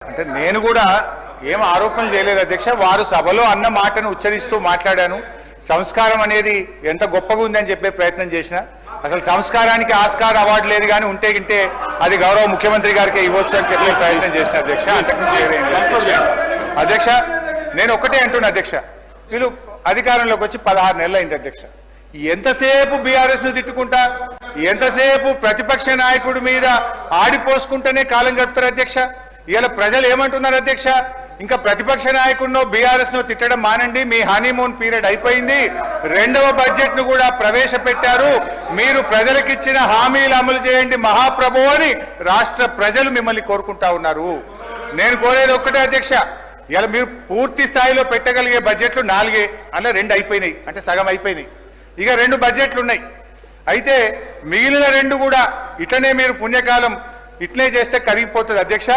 అంటే నేను కూడా ఏం ఆరోపణలు చేయలేదు అధ్యక్ష. వారు సభలో అన్న మాటను ఉచ్చరిస్తూ మాట్లాడాను. సంస్కారం అనేది ఎంత గొప్పగా ఉందని చెప్పే ప్రయత్నం చేసిన. అసలు సంస్కారానికి ఆస్కార్ అవార్డు లేదు, కానీ ఉంటే గింటే అది గౌరవ ముఖ్యమంత్రి గారికి ఇవ్వచ్చు అని చెప్పే ప్రయత్నం చేసిన అధ్యక్ష. అంతకుమించి అధ్యక్ష నేను ఒకటే అంటున్నా అధ్యక్ష, వీళ్ళు అధికారంలోకి వచ్చి 16 నెలలు అయింది అధ్యక్ష. ఎంతసేపు బీఆర్ఎస్ ను తిట్టుకుంటా, ఎంతసేపు ప్రతిపక్ష నాయకుడి మీద ఆడిపోసుకుంటేనే కాలం గడుపుతారు అధ్యక్ష. ఇలా ప్రజలు ఏమంటున్నారు అధ్యక్ష, ఇంకా ప్రతిపక్ష నాయకుడినో బీఆర్ఎస్ ను తిట్టడం మానండి, మీ హనీమూన్ పీరియడ్ అయిపోయింది, రెండవ బడ్జెట్ ను కూడా ప్రవేశపెట్టారు, మీరు ప్రజలకిచ్చిన హామీలు అమలు చేయండి మహాప్రభు అని రాష్ట్ర ప్రజలు మిమ్మల్ని కోరుకుంటా ఉన్నారు. నేను కోరేది ఒక్కటే అధ్యక్ష, ఇలా మీరు పూర్తి స్థాయిలో పెట్టగలిగే బడ్జెట్లు 4, అలా 2 అయిపోయినాయి, అంటే సగం అయిపోయినాయి. ఇక 2 బడ్జెట్లు ఉన్నాయి. అయితే మిగిలిన 2 కూడా ఇట్లనే మీరు పుణ్యకాలం ఇట్లనే చేస్తే కరిగిపోతుంది అధ్యక్ష.